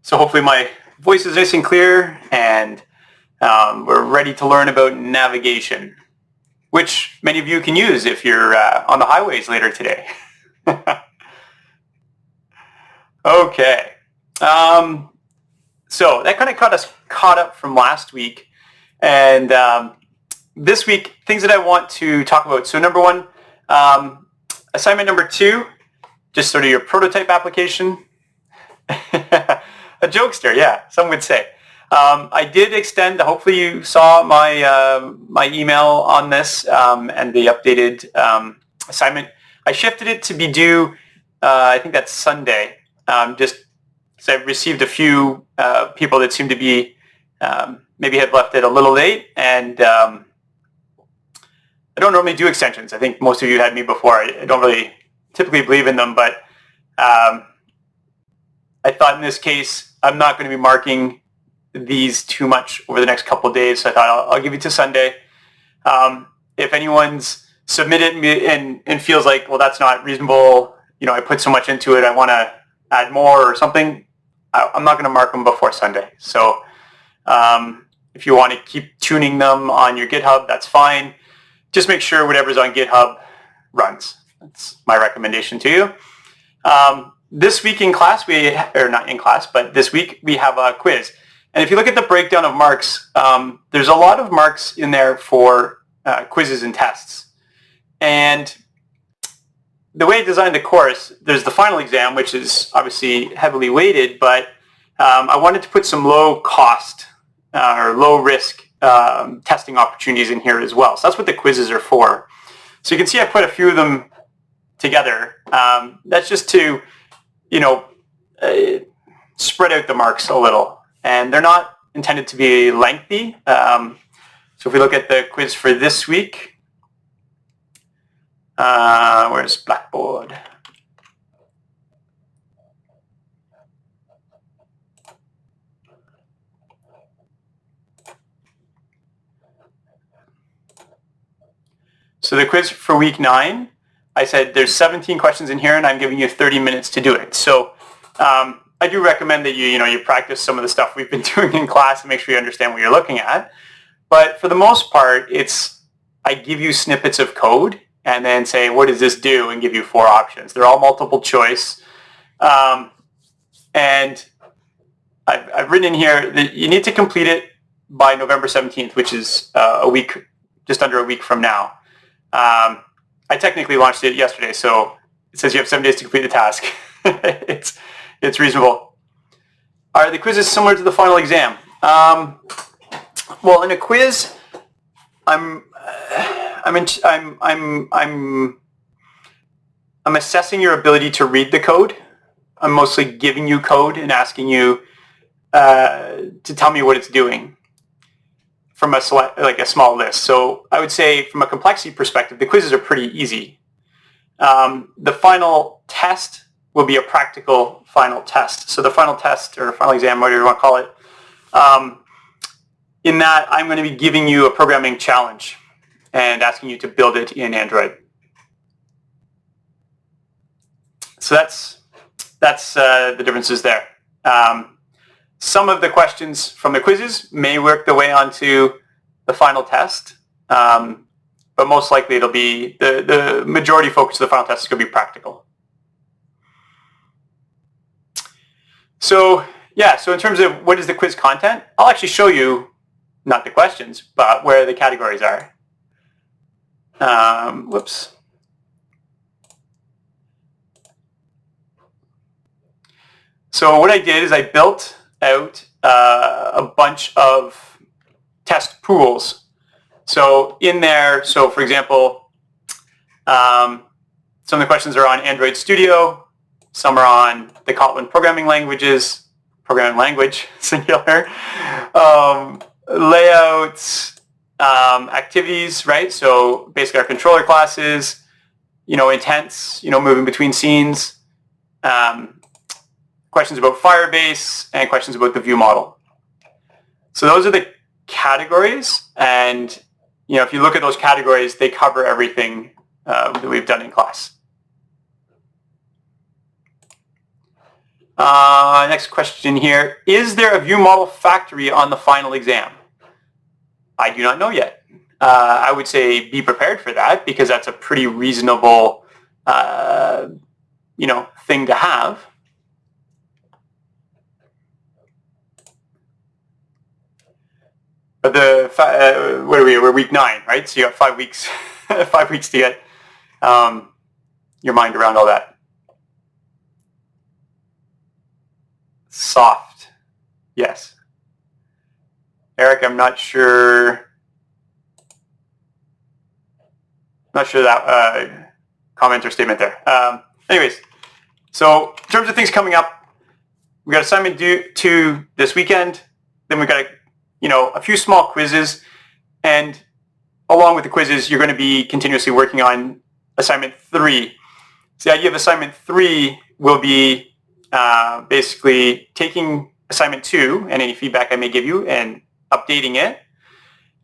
So hopefully my voice is nice and clear, and we're ready to learn about navigation, which many of you can use if you're on the highways later today. Okay. So that kind of got us caught up from last week. And this week, things that I want to talk about. So number one, assignment number 2, just sort of your prototype application. A jokester, yeah, some would say. I did extend, hopefully you saw my email on this and the updated assignment. I shifted it to be due, I think that's Sunday, just because I've received a few people that seem to be, maybe have left it a little late, and I don't normally do extensions. I think most of you had me before. I don't really typically believe in them, but I thought in this case, I'm not going to be marking these too much over the next couple of days, so I thought I'll give you to Sunday. If anyone's submitted and feels like, well, that's not reasonable, I put so much into it, I want to add more or something, I'm not going to mark them before Sunday. So if you want to keep tuning them on your GitHub, that's fine. Just make sure whatever's on GitHub runs. That's my recommendation to you. This week in class, this week we have a quiz. And if you look at the breakdown of marks, there's a lot of marks in there for quizzes and tests. And the way I designed the course, there's the final exam, which is obviously heavily weighted, but I wanted to put some low cost or low risk testing opportunities in here as well. So that's what the quizzes are for. So you can see I put a few of them together. That's just to spread out the marks a little, and they're not intended to be lengthy. So if we look at the quiz for this week, where's Blackboard? So the quiz for week 9, I said there's 17 questions in here, and I'm giving you 30 minutes to do it. So I do recommend that you practice some of the stuff we've been doing in class and make sure you understand what you're looking at. But for the most part, I give you snippets of code and then say, what does this do? And give you 4 options. They're all multiple choice. And I've written in here that you need to complete it by November 17th, which is just under a week from now. I technically launched it yesterday, so it says you have 7 days to complete the task. It's reasonable. Are the quizzes similar to the final exam? Well, in a quiz, I'm assessing your ability to read the code. I'm mostly giving you code and asking you to tell me what it's doing from a small list. So I would say from a complexity perspective, the quizzes are pretty easy. The final test will be a practical final test. So the final test or final exam, whatever you want to call it, in that I'm going to be giving you a programming challenge and asking you to build it in Android. So that's the differences there. Some of the questions from the quizzes may work their way onto the final test, but most likely it'll be the majority focus of the final test is going to be practical. So yeah, so in terms of what is the quiz content, I'll actually show you not the questions, but where the categories are. Whoops. So what I did is I built out a bunch of test pools. So in there, so for example, some of the questions are on Android Studio, some are on the Kotlin programming language, singular, layouts, activities, right? So basically our controller classes, intents, moving between scenes, questions about Firebase, and questions about the view model. So those are the categories, and if you look at those categories, they cover everything that we've done in class. Next question here. Is there a view model factory on the final exam? I do not know yet. I would say be prepared for that because that's a pretty reasonable thing to have. But what are we? We're week 9, right? So you got 5 weeks, 5 weeks to get your mind around all that. Soft, yes. Eric, I'm not sure that comment or statement there. Anyways, so in terms of things coming up, we got assignment due 2 this weekend. Then we got a few small quizzes, and along with the quizzes, you're going to be continuously working on assignment 3. So the idea of assignment 3 will be basically taking assignment 2 and any feedback I may give you and updating it,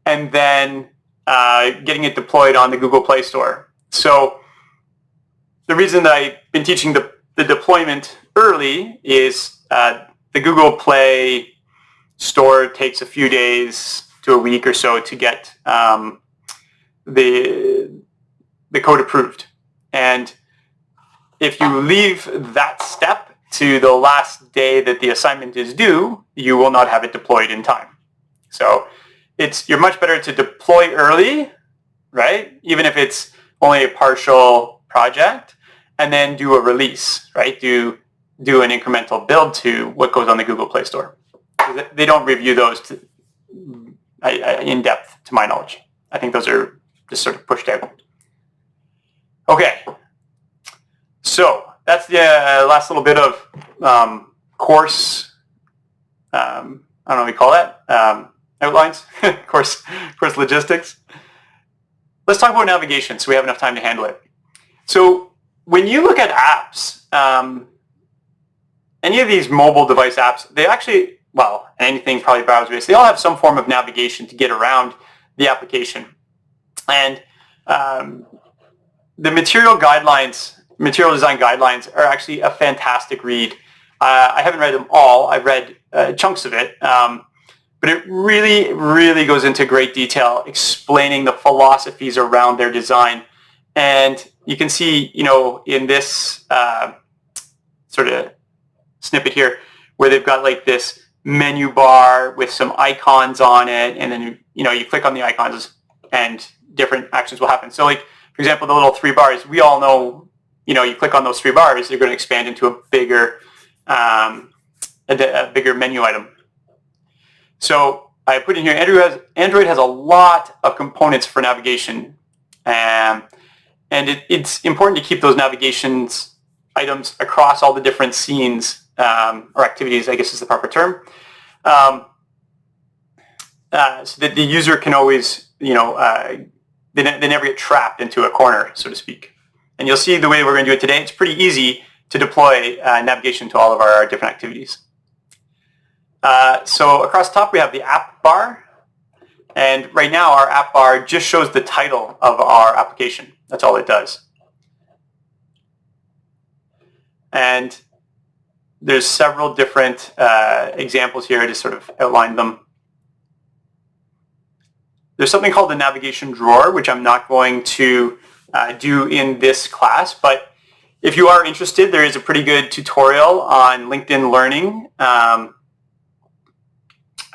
and then getting it deployed on the Google Play Store. So the reason that I've been teaching the deployment early is the Google Play Store takes a few days to a week or so to get the code approved. And if you leave that step to the last day that the assignment is due, you will not have it deployed in time. So you're much better to deploy early, right? Even if it's only a partial project, and then do a release, right? Do an incremental build to what goes on the Google Play Store. They don't review those in depth, to my knowledge. I think those are just sort of pushed out. Okay, so that's the last little bit of course. I don't know what we call that. Outlines, course logistics. Let's talk about navigation so we have enough time to handle it. So when you look at apps, any of these mobile device apps, they actually, well, anything probably browser-based, they all have some form of navigation to get around the application. And the material design guidelines are actually a fantastic read. I haven't read them all. I've read chunks of it. But it really, really goes into great detail explaining the philosophies around their design. And you can see, in this sort of snippet here, where they've got like this menu bar with some icons on it, and then you click on the icons and different actions will happen. So like, for example, the little 3 bars, we all know, you click on those 3 bars, they're going to expand into a bigger menu item. So I put in here, Android has a lot of components for navigation, and it's important to keep those navigations items across all the different scenes or activities, I guess is the proper term, so that the user can always, they never get trapped into a corner, so to speak. And you'll see the way we're going to do it today. It's pretty easy to deploy navigation to all of our different activities. So across the top we have the app bar, and right now our app bar just shows the title of our application. That's all it does. And there's several different examples here to sort of outline them. There's something called the navigation drawer, which I'm not going to do in this class, but if you are interested, there is a pretty good tutorial on LinkedIn Learning. I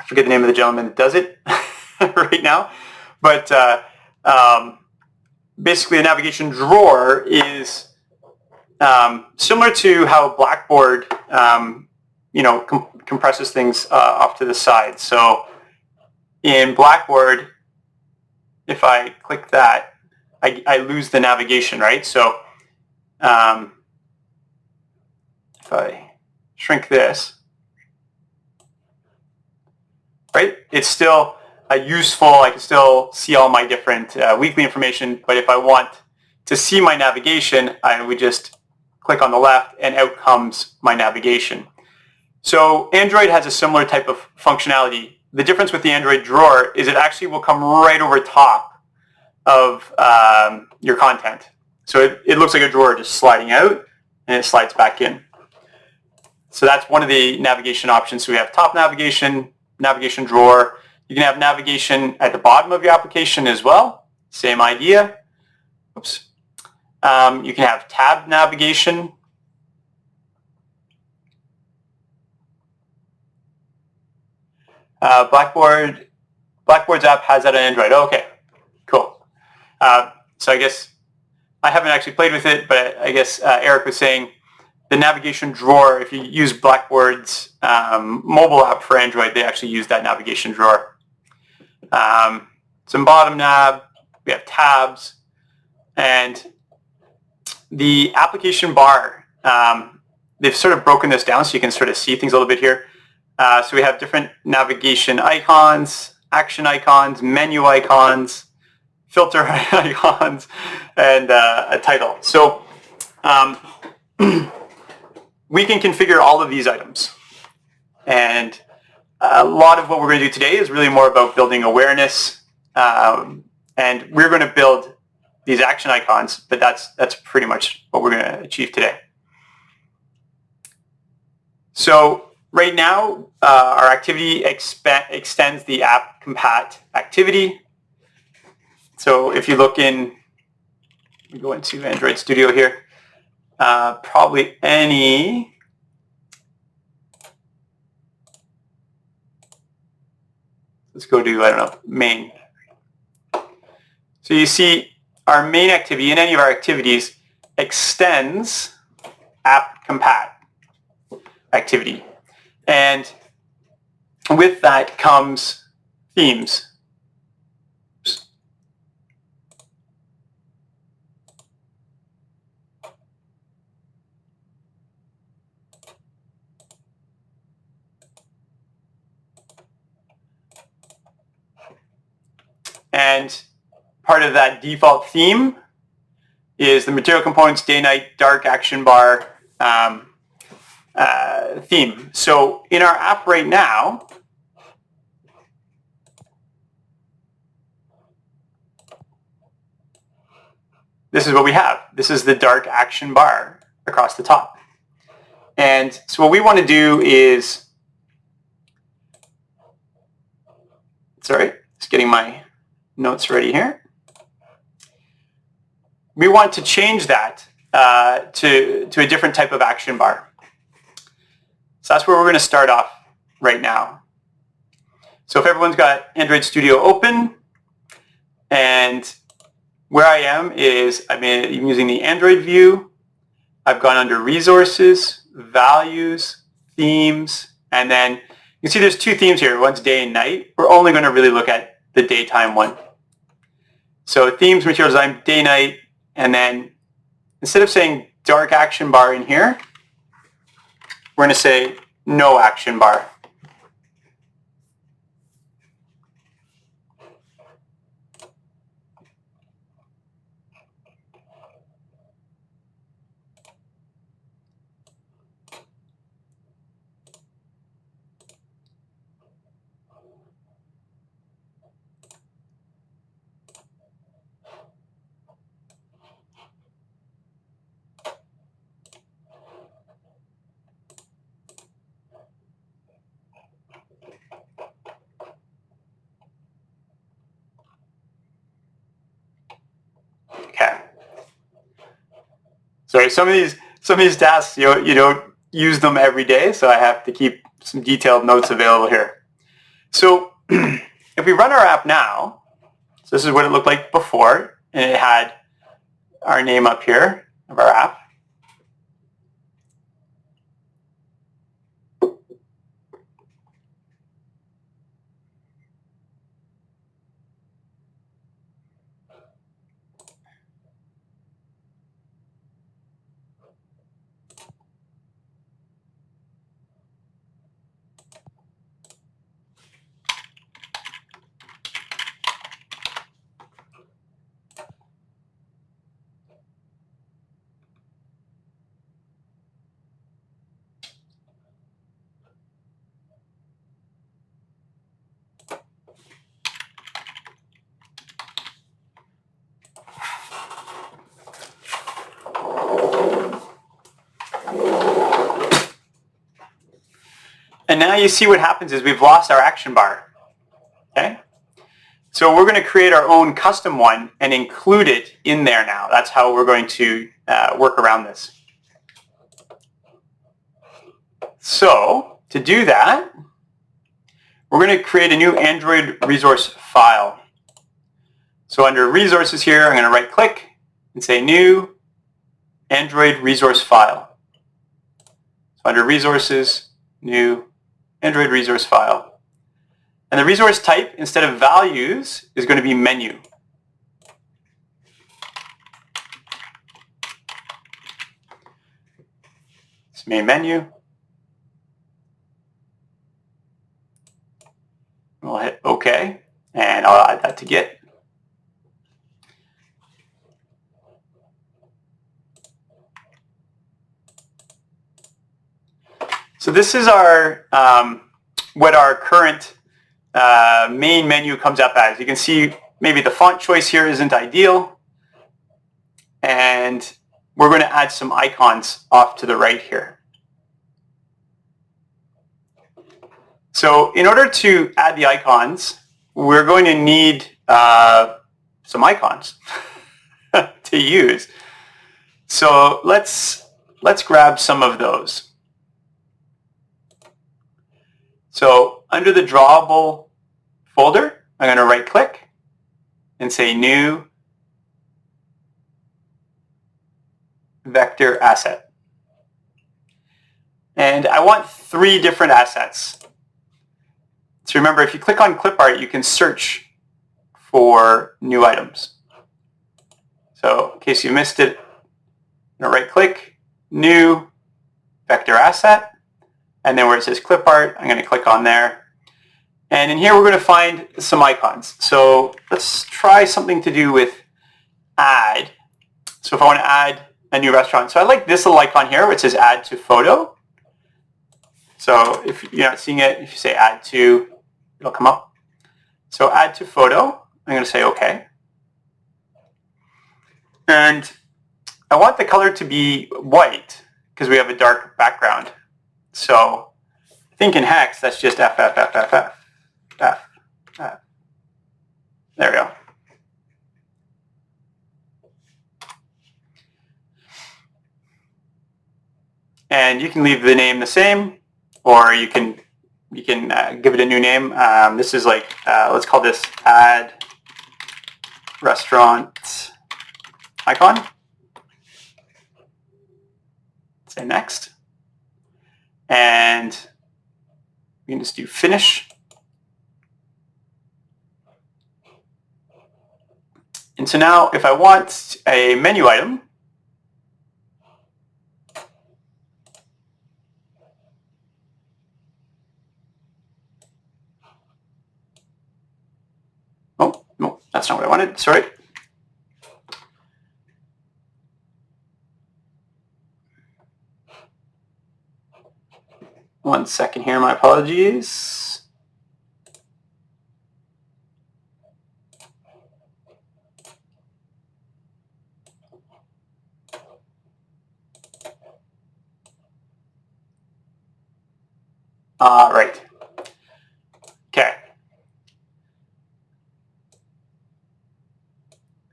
forget the name of the gentleman that does it right now, but basically a navigation drawer is similar to how Blackboard compresses things off to the side. So in Blackboard, if I click that, I lose the navigation, right? So if I shrink this, right, it's still useful. I can still see all my different weekly information, but if I want to see my navigation, I would just click on the left and out comes my navigation. So Android has a similar type of functionality. The difference with the Android drawer is it actually will come right over top of your content. So it looks like a drawer just sliding out and it slides back in. So that's one of the navigation options. So we have top navigation, navigation drawer. You can have navigation at the bottom of your application as well. Same idea. Oops. You can have tab navigation. Blackboard's app has that on Android. Oh, okay, cool. So I guess I haven't actually played with it, but I guess Eric was saying the navigation drawer, if you use Blackboard's mobile app for Android, they actually use that navigation drawer. Some bottom nav, we have tabs, and the application bar, they've sort of broken this down so you can sort of see things a little bit here. So we have different navigation icons, action icons, menu icons, filter icons, and a title. So we can configure all of these items. And a lot of what we're going to do today is really more about building awareness. And we're going to build these action icons, but that's pretty much what we're going to achieve today. So right now, our activity extends the app compat activity. So if you look in, we go into Android Studio here, probably any let's go to, I don't know, main. So you see our main activity in any of our activities extends app compat activity. And with that comes themes. And part of that default theme is the material components day, night, dark, action bar theme. So in our app right now, this is what we have. This is the dark action bar across the top. And so what we want to do is, sorry, just getting my notes ready here. We want to change that to a different type of action bar. So that's where we're going to start off right now. So if everyone's got Android Studio open, and where I am is I'm using the Android view. I've gone under Resources, Values, Themes, and then you can see there's two themes here. One's day and night. We're only going to really look at the daytime one. So themes, material design, day, night, and then instead of saying dark action bar in here, we're going to say no action bar. Okay. Sorry, some of these tasks you don't use them every day, so I have to keep some detailed notes available here. So if we run our app now, so this is what it looked like before, and it had our name up here of our app. And now you see what happens is we've lost our action bar. Okay? So we're going to create our own custom one and include it in there now. That's how we're going to work around this. So to do that, we're going to create a new Android resource file. So under resources here, I'm going to right click and say new Android resource file. So under resources, new Android resource file. And the resource type, instead of values, is going to be menu. It's main menu. We'll hit OK, and I'll add that to Git. So this is our what our current main menu comes up as. You can see maybe the font choice here isn't ideal, and we're going to add some icons off to the right here. So in order to add the icons, we're going to need some icons to use. So let's grab some of those. So under the drawable folder, I'm going to right click and say new vector asset. And I want 3 different assets. So remember, if you click on clip art, you can search for new items. So in case you missed it, I'm going to right click, new vector asset, and then where it says clip art, I'm going to click on there. And in here we're going to find some icons. So let's try something to do with add. So if I want to add a new restaurant, so I like this little icon here where it says add to photo. So if you're not seeing it, if you say add to, it'll come up. So add to photo, I'm going to say OK. And I want the color to be white because we have a dark background. So I think in hex, that's just F, F, F, F, F, F, F. There we go. And you can leave the name the same, or you can give it a new name. This is like, let's call this add restaurant icon. Say next. And we can just do finish. And so now if I want a menu item, oh, no, that's not what I wanted, sorry. One second here, my apologies. Right. Okay.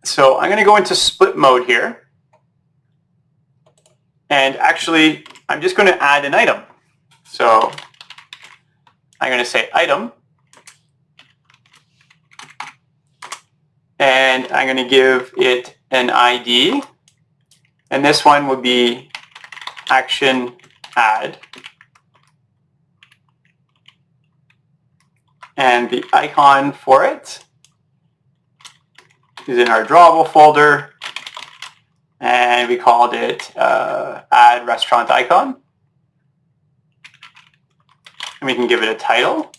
So I'm going to go into split mode here. And actually, I'm just going to add an item. So I'm going to say item. And I'm going to give it an ID. And this one would be action add. And the icon for it is in our drawable folder. And we called it add restaurant icon. And we can give it a title.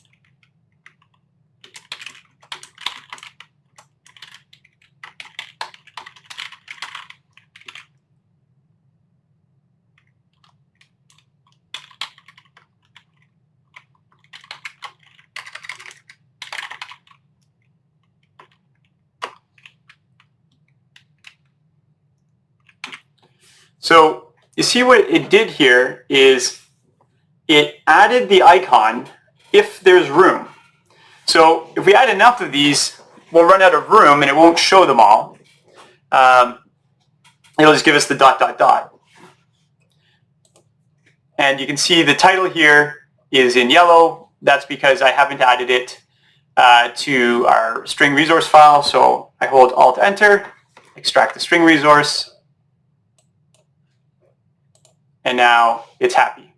So you see what it did here is it added the icon if there's room. So if we add enough of these, we'll run out of room and it won't show them all. It'll just give us the ... And you can see the title here is in yellow. That's because I haven't added it to our string resource file. So I hold Alt-Enter, extract the string resource, and now it's happy.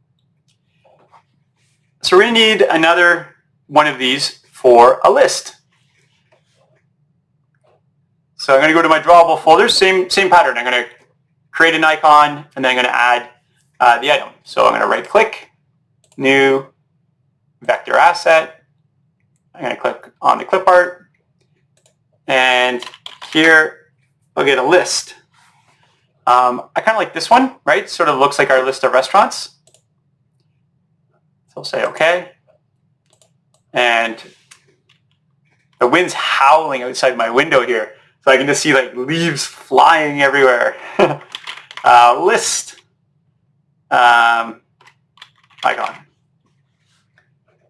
So we're going to need another one of these for a list. So I'm going to go to my drawable folders, same pattern. I'm going to create an icon, and then I'm going to add the item. So I'm going to right-click, New, Vector Asset. I'm going to click on the clip art, and here I'll get a list. I kind of like this one, right? Sort of looks like our list of restaurants. So I'll say OK. And the wind's howling outside my window here. So I can just see like leaves flying everywhere. List icon.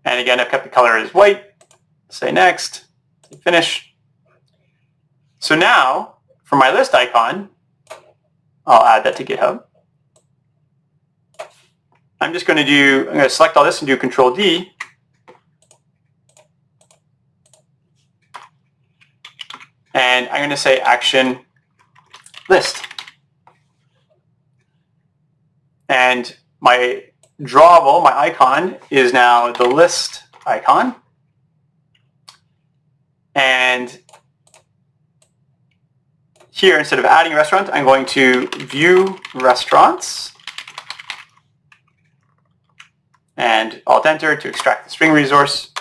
And again, I've kept the color as white. Say next. Say finish. So now, for my list icon, I'll add that to GitHub. I'm going to select all this and do Control D. And I'm going to say action list. And my drawable, my icon, is now the list icon. And here, instead of adding a restaurant, I'm going to view restaurants and Alt-Enter to extract the string resource.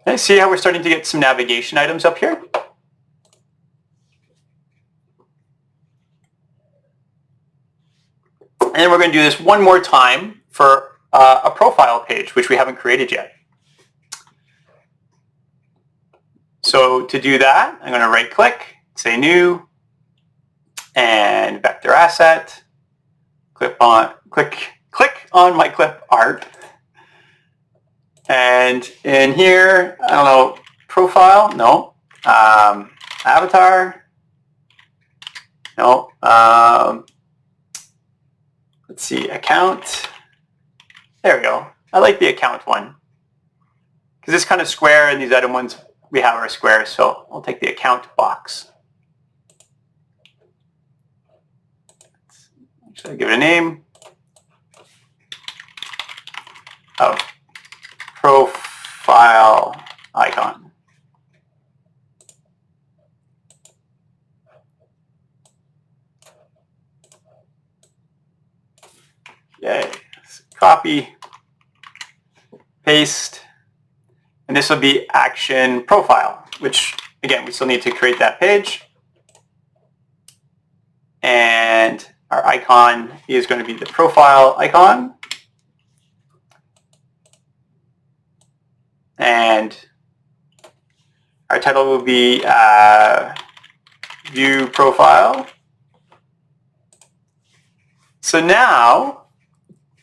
Okay, see how we're starting to get some navigation items up here? And then we're going to do this one more time for a profile page, which we haven't created yet. So to do that, I'm going to right-click, say New, and Vector Asset. Click on my clip art. And in here, I don't know, profile, no. Avatar, no. Let's see, account. There we go. I like the account one. Because it's kind of square, and these item ones we have are square, so I'll take the account box. Should I give it a name? Oh. Profile icon. Yay. Copy, paste, and this will be action profile, which again, we still need to create that page. And our icon is going to be the profile icon. And our title will be View Profile. So now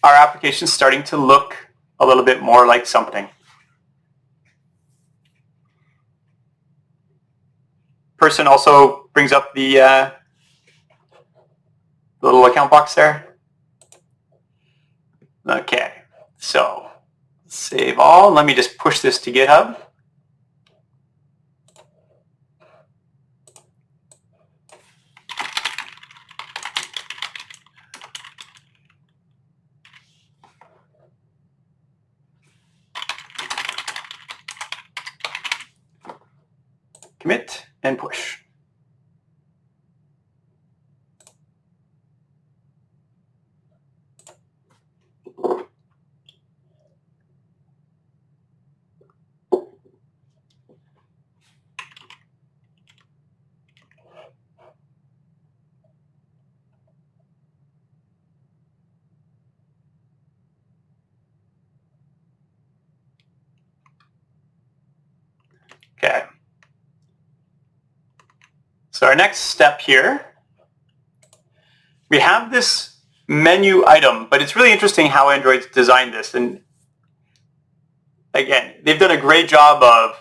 our application is starting to look a little bit more like something. Person also brings up the little account box there. Okay, so save all. Let me just push this to GitHub. Commit and push. Okay. So our next step here, we have this menu item, but it's really interesting how Android's designed this. And again, they've done a great job of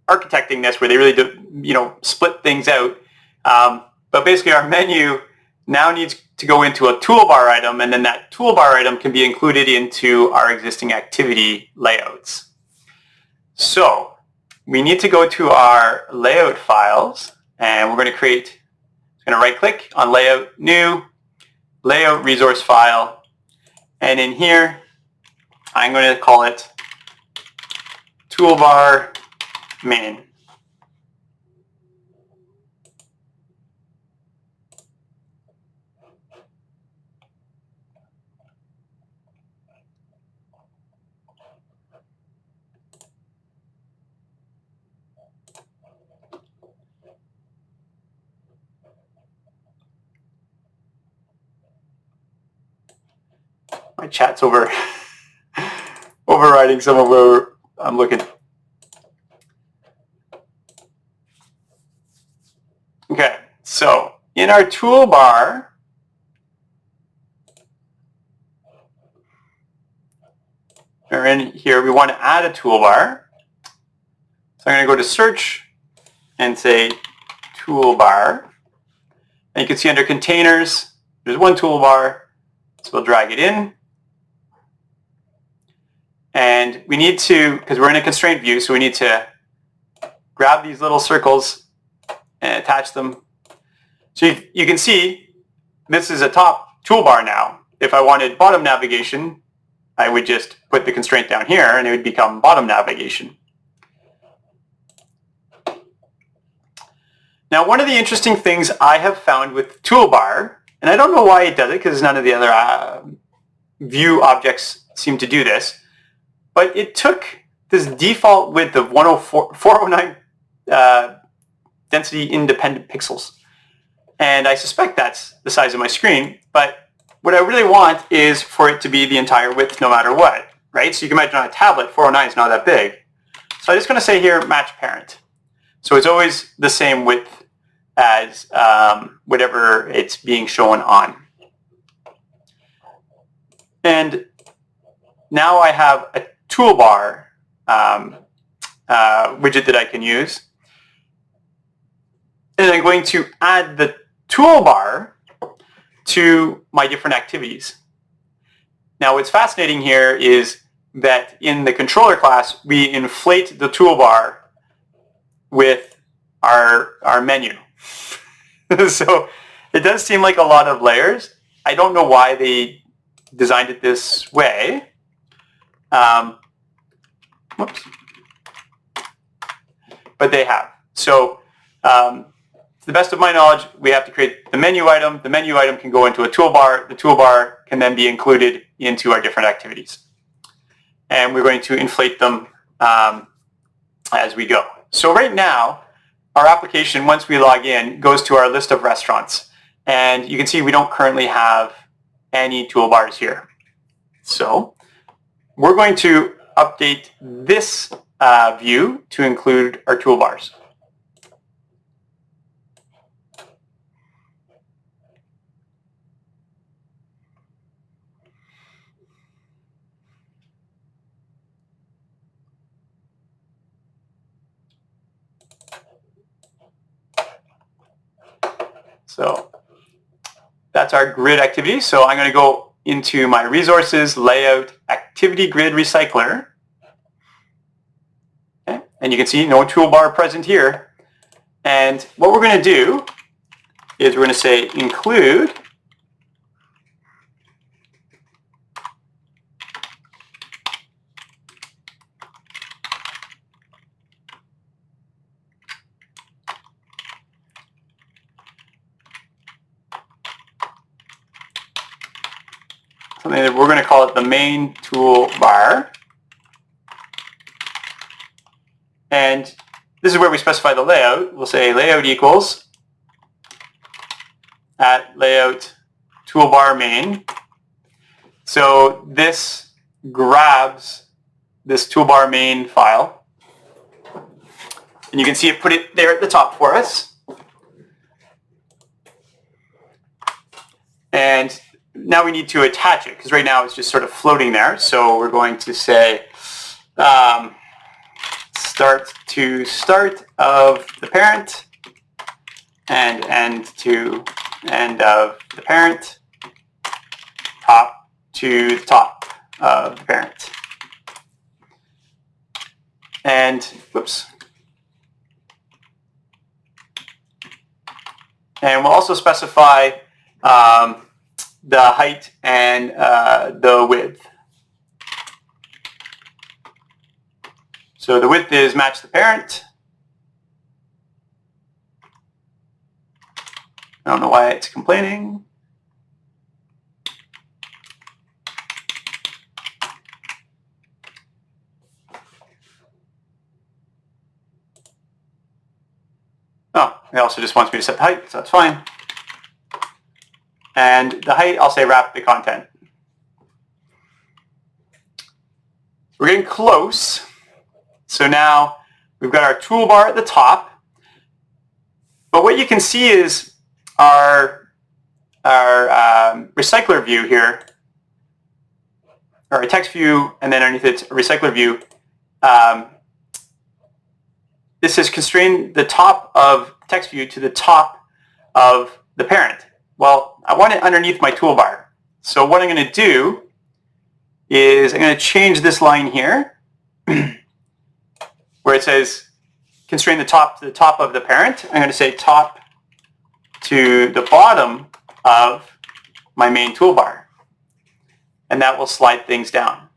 architecting this where they really do, split things out. But basically our menu now needs to go into a toolbar item, and then that toolbar item can be included into our existing activity layouts. So we need to go to our layout files, and we're going to right click on layout, new, layout resource file, and in here I'm going to call it toolbar main. My chat's overriding some of where I'm looking. Okay, so in our toolbar, or in here, we want to add a toolbar. So I'm going to go to search and say toolbar. And you can see under containers, there's one toolbar. So we'll drag it in. And we need to, because we're in a constraint view, so we need to grab these little circles and attach them. So you can see this is a top toolbar now. If I wanted bottom navigation, I would just put the constraint down here and it would become bottom navigation. Now, one of the interesting things I have found with toolbar, and I don't know why it does it because none of the other view objects seem to do this, but it took this default width of 409 density independent pixels. And I suspect that's the size of my screen, but what I really want is for it to be the entire width no matter what, right? So you can imagine on a tablet, 409 is not that big. So I'm just going to say here, match parent. So it's always the same width as whatever it's being shown on. And now I have a toolbar widget that I can use. And I'm going to add the toolbar to my different activities. Now what's fascinating here is that in the controller class, we inflate the toolbar with our menu. So it does seem like a lot of layers. I don't know why they designed it this way. Whoops. But they have. So to the best of my knowledge, we have to create the menu item. The menu item can go into a toolbar. The toolbar can then be included into our different activities. And we're going to inflate them as we go. So right now, our application, once we log in, goes to our list of restaurants. And you can see we don't currently have any toolbars here. So we're going to update this view to include our toolbars. So that's our grid activity. So I'm going to go into my resources, layout, activity grid recycler. Okay. And you can see no toolbar present here. And what we're going to do is we're going to say include something that we're going to call it the main toolbar. And this is where we specify the layout. We'll say layout equals at layout toolbar main. So this grabs this toolbar main file. And you can see it put it there at the top for us. And now we need to attach it, because right now it's just sort of floating there. So we're going to say start to start of the parent and end to end of the parent, top to the top of the parent. And, whoops. And we'll also specify the height and the width. So the width is match the parent. I don't know why it's complaining. Oh, it also just wants me to set the height, so that's fine. And the height, I'll say wrap the content. We're getting close. So now we've got our toolbar at the top. But what you can see is our recycler view here, or a text view, and then underneath it's a recycler view. This says constrain the top of text view to the top of the parent. Well, I want it underneath my toolbar. So what I'm going to do is I'm going to change this line here where it says constrain the top to the top of the parent. I'm going to say top to the bottom of my main toolbar. And that will slide things down.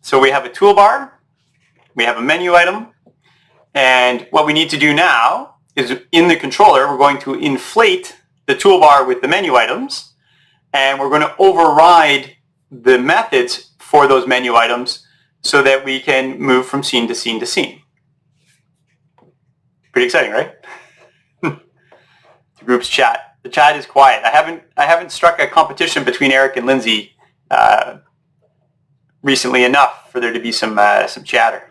So we have a toolbar, we have a menu item, and what we need to do now is in the controller, we're going to inflate the toolbar with the menu items, and we're going to override the methods for those menu items so that we can move from scene to scene to scene. Pretty exciting, right? The group's chat. The chat is quiet. I haven't struck a competition between Eric and Lindsay recently enough for there to be some chatter.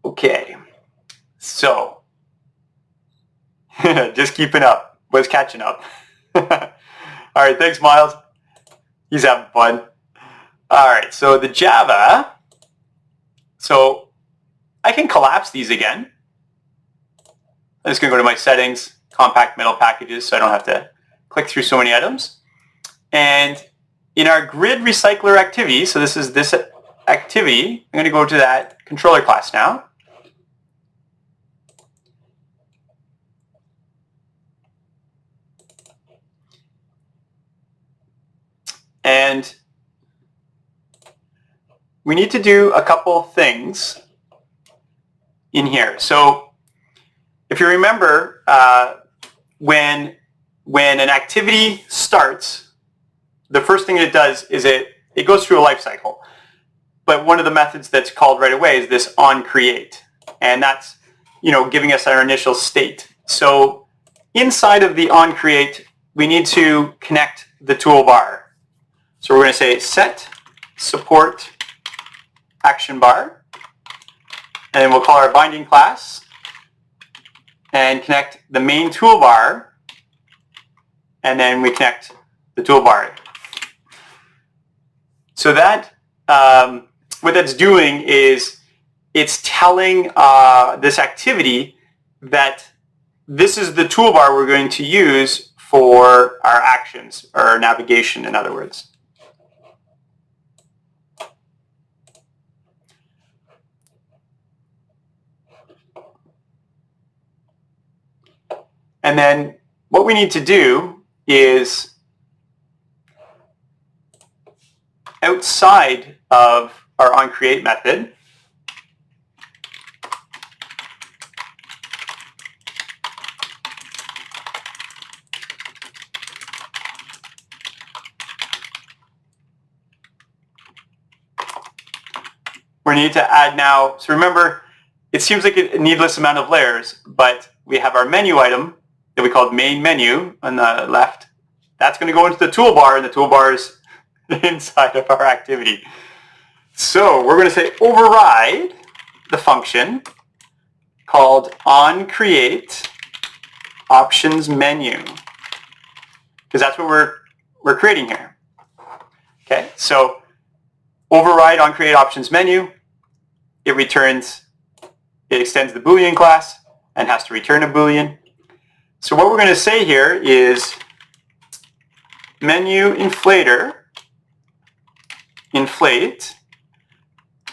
Okay, so just keeping up. Was catching up. All right, thanks, Miles. He's having fun. All right, so the Java. So I can collapse these again. I'm just going to go to my settings, compact metal packages, so I don't have to click through so many items. And in our grid recycler activity, so this is this activity, I'm going to go to that controller class now. And we need to do a couple things in here. So if you remember, when an activity starts, the first thing it does is it goes through a life cycle. But one of the methods that's called right away is this onCreate. And that's, giving us our initial state. So inside of the onCreate, we need to connect the toolbar. So we're going to say set support action bar. And then we'll call our binding class and connect the main toolbar. And then we connect the toolbar. So that, what that's doing is it's telling this activity that this is the toolbar we're going to use for our actions, or our navigation, in other words. And then what we need to do is outside of our onCreate method, we need to add now, so remember, it seems like a needless amount of layers, but we have our menu item that we called main menu on the left, that's going to go into the toolbar, and the toolbar is inside of our activity. So we're going to say override the function called onCreateOptionsMenu, because that's what we're creating here. Okay, so override onCreateOptionsMenu. It extends the Boolean class and has to return a Boolean. So what we're going to say here is menu inflator inflate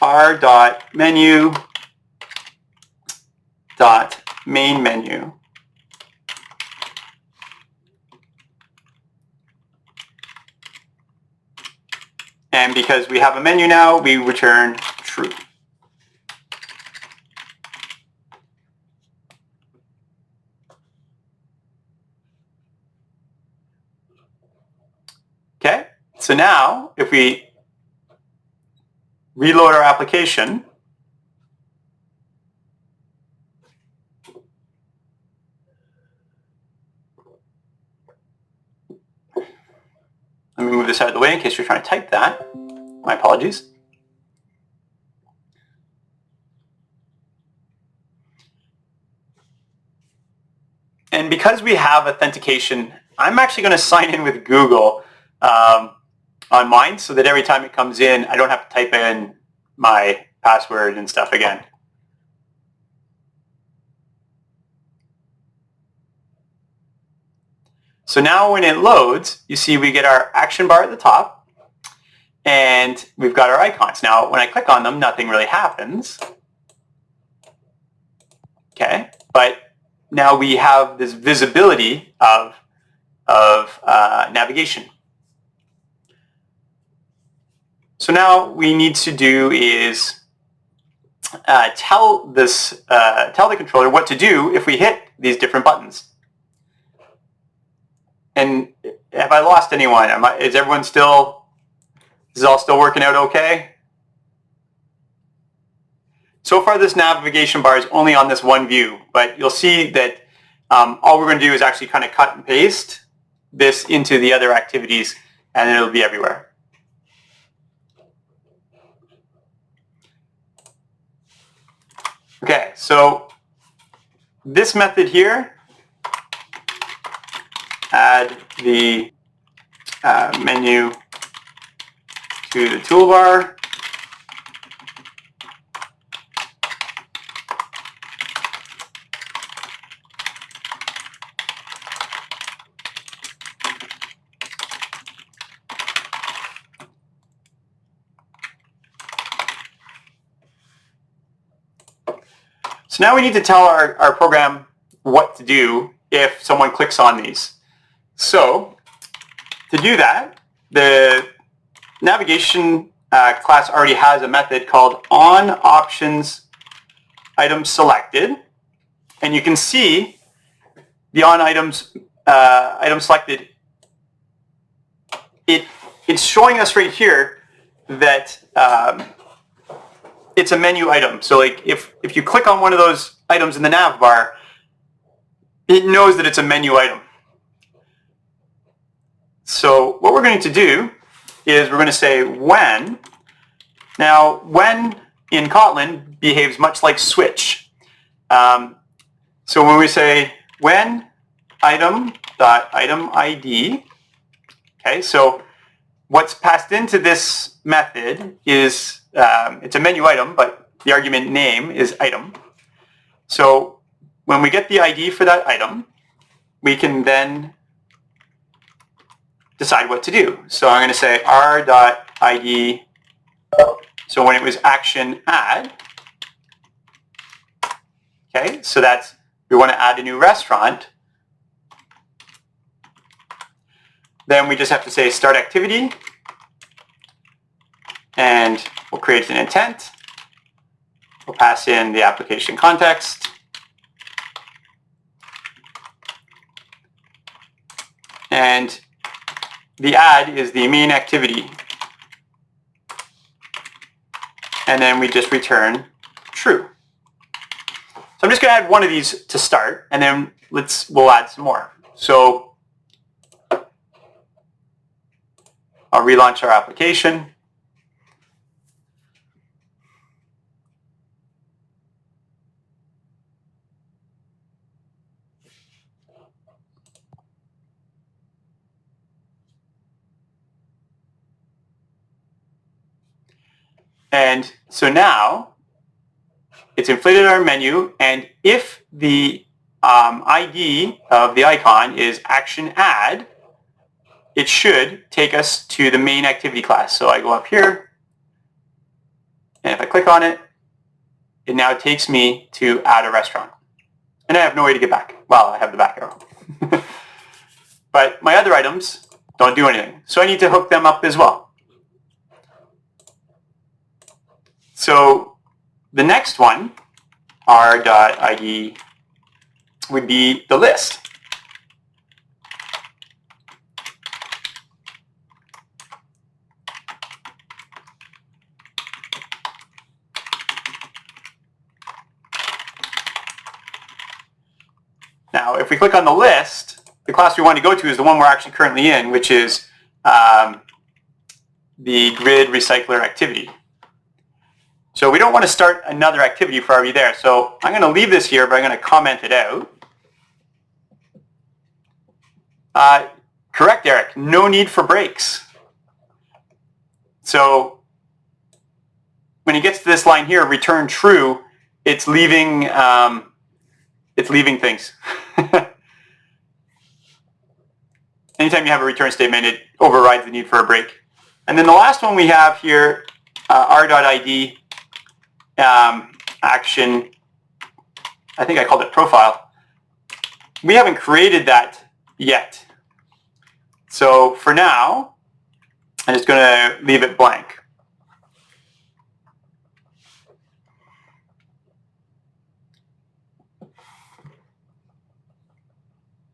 r.menu.mainMenu. And because we have a menu now, we return true. Okay, so now if we reload our application, let me move this out of the way in case you're trying to type that. My apologies. And because we have authentication, I'm actually going to sign in with Google on mine so that every time it comes in, I don't have to type in my password and stuff again. So now when it loads, you see we get our action bar at the top, and we've got our icons. Now when I click on them, nothing really happens. Okay, but now we have this visibility of navigation. So now what we need to do is tell the controller what to do if we hit these different buttons. And have I lost anyone? Is everyone still? Is it all still working out okay? So far, this navigation bar is only on this one view, but you'll see that all we're going to do is actually kind of cut and paste this into the other activities, and it'll be everywhere. Okay, so this method here, add the menu to the toolbar. So now we need to tell our program what to do if someone clicks on these. So to do that, the navigation class already has a method called onOptionsItemSelected, and you can see the item selected. It's showing us right here that it's a menu item. So like if you click on one of those items in the nav bar, it knows that it's a menu item. So what we're going to do is we're going to say when. Now when in Kotlin behaves much like switch. So when we say when item.item ID, okay, so what's passed into this method is it's a menu item, but the argument name is item. So when we get the ID for that item, we can then decide what to do. So I'm going to say r.id. So when it was action add, okay, so that's, we want to add a new restaurant. Then we just have to say start activity, and we'll create an intent. We'll pass in the application context. And the add is the main activity. And then we just return true. So I'm just going to add one of these to start, and then we'll add some more. So I'll relaunch our application. And so now it's inflated our menu, and if the ID of the icon is action add, it should take us to the main activity class. So I go up here, and if I click on it, it now takes me to add a restaurant. And I have no way to get back. Well, I have the back arrow. But my other items don't do anything. So I need to hook them up as well. So the next one, r.id, would be the list. Now, if we click on the list, the class we want to go to is the one we're actually currently in, which is the grid recycler activity. So we don't want to start another activity if we're already there. So I'm going to leave this here, but I'm going to comment it out. Correct, Eric. No need for breaks. So when it gets to this line here, return true, it's leaving things. Anytime you have a return statement, it overrides the need for a break. And then the last one we have here, r.id action, I think I called it profile. We haven't created that yet. So for now, I'm just going to leave it blank.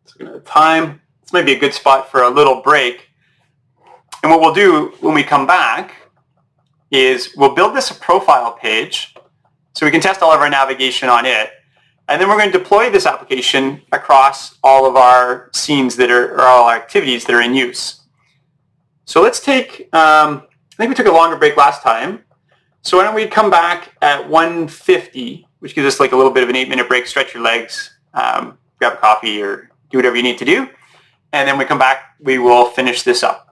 So we're going to time. This might be a good spot for a little break. And what we'll do when we come back is we'll build this a profile page so we can test all of our navigation on it. And then we're going to deploy this application across all of our scenes that are, or all our activities that are in use. So let's take, I think we took a longer break last time. So why don't we come back at 1:50, which gives us like a little bit of an 8-minute break, stretch your legs, grab a coffee or do whatever you need to do. And then when we come back, we will finish this up.